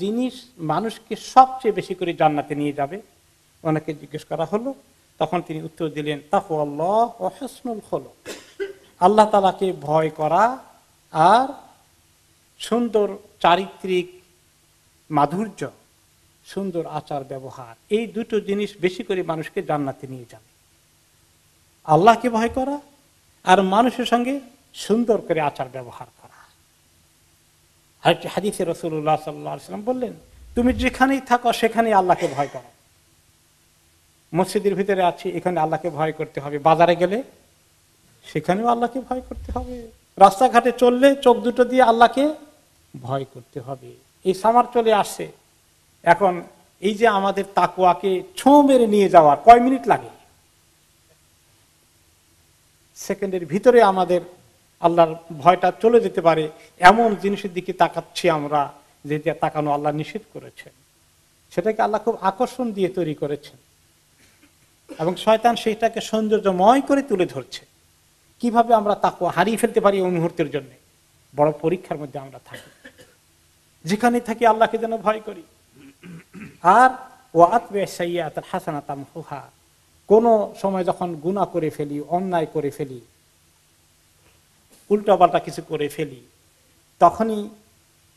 জিনিস মানুষকে সবচেয়ে বেশি করে জান্নাতে নিয়ে যাবে? ওনাকে জিজ্ঞেস করা হলো, তখন তিনি উত্তর দিলেন, তাকওয়াল্লাহ ওয়া হুসনুল খুলুক, আল্লাহ তাআলাকে ভয় করা আর সুন্দর চারিত্রিক মাধুর্য, সুন্দর আচার ব্যবহার, এই দুটো জিনিস বেশি করে মানুষকে জান্নাতে নিয়ে যাবে। আল্লাহকে ভয় করা আর মানুষের সঙ্গে সুন্দর করে আচার ব্যবহার করা। আরেকটি হাদিসে রাসূলুল্লাহ সাল্লাল্লাহু আলাইহি ওয়াসাল্লাম বললেন, তুমি যেখানেই থাকো সেখানেই আল্লাহকে ভয় করো। মসজিদের ভিতরে আছি, এখানে আল্লাহকে ভয় করতে হবে, বাজারে গেলে সেখানেও আল্লাহকে ভয় করতে হবে, রাস্তাঘাটে চললে চোখ দুটো দিয়ে আল্লাহকে ভয় করতে হবে। এই সামার চলে আসছে, এখন এই যে আমাদের তাকওয়াকে ছোঁ মেরে নিয়ে যাওয়ার কয় মিনিট লাগে, সেকেন্ডের ভিতরে আমাদের আল্লাহর ভয়টা চলে যেতে পারে, এমন জিনিসের দিকে তাকাচ্ছি আমরা যেটা তাকানো আল্লাহ নিষেধ করেছেন। সেটাকে আল্লাহ খুব আকর্ষণ দিয়ে তৈরি করেছেন এবং শয়তান সেটাকে সৌন্দর্যময় করে তুলে ধরছে। কিভাবে আমরা তাকওয়া হারিয়ে ফেলতে পারি ওই মুহূর্তের জন্য, বড় পরীক্ষার মধ্যে আমরা থাকি। যেখানে থাকি আল্লাহকে যেন ভয় করি। আর ওয়াতবিসাইয়াতাল হাসানাতা তামহুহা, কোন সময় যখন গুনাহ করে ফেলি, অন্যায় করে ফেলি, উল্টাপাল্টা কিছু করে ফেলি, তখনই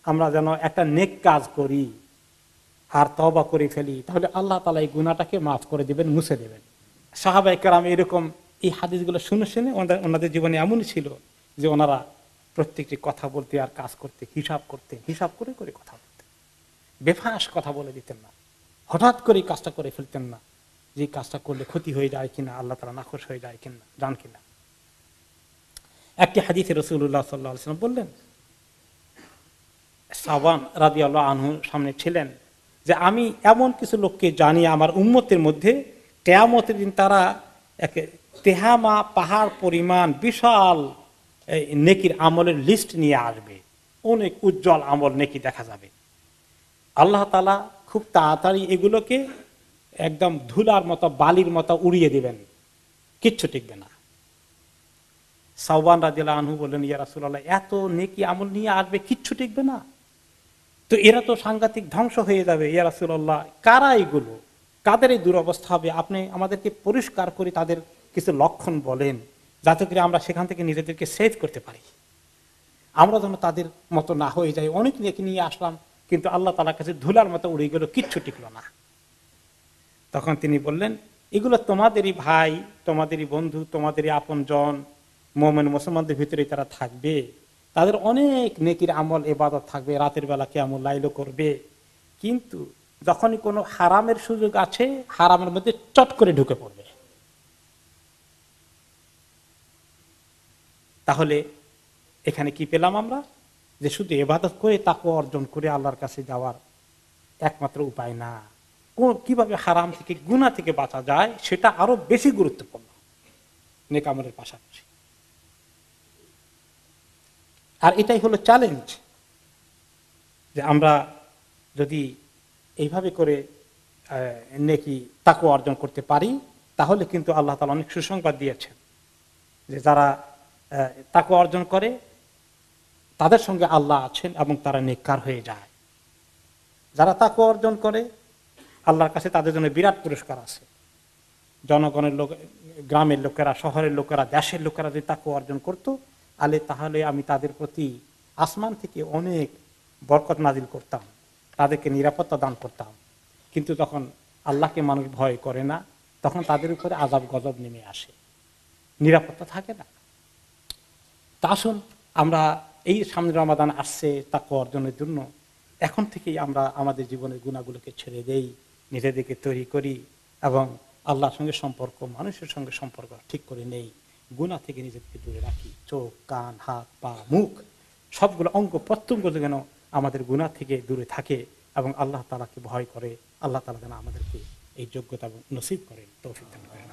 আমরা যেন একটা নেক কাজ করি আর তওবা করে ফেলি, তাহলে আল্লাহ তাআলা এই গুনাহটাকে মাফ করে দিবেন, মুছে দেবেন। সাহাবায়ে কেরাম এরকম এই হাদিসগুলো শুনে শুনে ওনাদের জীবনে এমনই ছিল যে ওনারা প্রত্যেকটি কথা বলতে আর কাজ করতে হিসাব করতেন, হিসাব করে করে কথা বলতেন, বেফাঁস কথা বলে দিতেন না, হঠাৎ করে কাজটা করে ফেলতেন না, যে কাজটা করলে ক্ষতি হয়ে যায় কিনা, আল্লাহ তাআলা নাখোশ হয়ে যায় কিনা, জান কিনা। একটি হাদিসে রাসূলুল্লাহ সাল্লাল্লাহু আলাইহি ওয়াসাল্লাম বললেন, সাওবান রাদিয়াল্লাহু আনহু সামনে ছিলেন, যে আমি এমন কিছু লোককে জানি আমার উম্মতের মধ্যে কিয়ামতের দিন তারা এক তেহামা পাহাড় পরিমাণ বিশাল নেকির আমলের লিস্ট নিয়ে আসবে, অনেক উজ্জ্বল আমল নেকি দেখা যাবে। আল্লাহ তাআলা খুব তাড়াতাড়ি এগুলোকে একদম ধুলার মতো, বালির মতো উড়িয়ে দিবেন, কিচ্ছু টিকবে না। সাওবান রাদিয়াল্লাহু আনহু বললেন, ইয়া রাসূলুল্লাহ, এত নেকি আমল নিয়ে আসবে, কিচ্ছু টিকবে না তো, এরা তো সাংঘাতিক ধ্বংস হয়ে যাবে। ইয়া রাসূলুল্লাহ, কারা এগুলো, কাদের এই দুরবস্থা হবে? আপনি আমাদেরকে পরিষ্কার করে তাদের কিছু লক্ষণ বলেন, যাতে করে আমরা সেখান থেকে নিজেদেরকে সেভ করতে পারি, আমরা যেন তাদের মতো না হয়ে যাই। অনেক নেকি নিয়ে আসলাম, কিন্তু আল্লাহ তাআলার কাছে ধুলার মতো উড়ে গেল, কিচ্ছু টিকলো না। তখন তিনি বললেন, এগুলো তোমাদেরই ভাই, তোমাদেরই বন্ধু, তোমাদেরই আপনজন, মুমিন মুসলমানদের ভিতরে তারা থাকবে, তাদের অনেক নেকির আমল ইবাদত থাকবে, রাতের বেলা কিয়ামুল লাইলও করবে, কিন্তু যখনই কোনো হারামের সুযোগ আছে, হারামের মধ্যে চট করে ঢুকে পড়বে। তাহলে এখানে কি পেলাম আমরা? যে শুধু ইবাদত করে তাকওয়া অর্জন করে আল্লাহর কাছে যাওয়ার একমাত্র উপায় না, কিভাবে হারাম থেকে, গুনাহ থেকে বাঁচা যায়, সেটা আরো বেশি গুরুত্বপূর্ণ নেক আমলের পাশাপাশি। আর এটাই হলো চ্যালেঞ্জ, যে আমরা যদি এইভাবে করে নেকি তাকওয়া অর্জন করতে পারি, তাহলে কিন্তু আল্লাহ তাআলা অনেক সুসংবাদ দিয়েছেন, যে যারা তাকওয়া অর্জন করে তাদের সঙ্গে আল্লাহ আছেন এবং তারা নেককার হয়ে যায়। যারা তাকওয়া অর্জন করে, আল্লাহর কাছে তাদের জন্য বিরাট পুরস্কার আছে। জনগণের লোক, গ্রামের লোকেরা, শহরের লোকেরা, দেশের লোকেরা যদি তাকওয়া অর্জন করতো, তাহলে আমি তাদের প্রতি আসমান থেকে অনেক বরকত নাজিল করতাম, তাদেরকে নিরাপত্তা দান করতাম। কিন্তু তখন আল্লাহকে মানুষ ভয় করে না, তখন তাদের উপরে আযাব গজব নেমে আসে, নিরাপত্তা থাকে না। তা আসুন, আমরা এই সামনে রমাদান আসছে, তাকওয়া অর্জনের জন্য এখন থেকেই আমরা আমাদের জীবনের গুনাহগুলোকে ছেড়ে দেই, নিজেদেরকে তৈরি করি এবং আল্লাহর সঙ্গে সম্পর্ক, মানুষের সঙ্গে সম্পর্ক ঠিক করে নেই, গুনাহ থেকে নিজেদেরকে দূরে রাখি। চোখ, কান, হাত, পা, মুখ, সবগুলো অঙ্গ প্রত্যঙ্গ যেন আমাদের গুনাহ থেকে দূরে থাকে এবং আল্লাহ তাআলাকে ভয় করে। আল্লাহ তাআলা যেন আমাদেরকে এই যোগ্যতা নসিব করেন, তৌফিক দান করেন।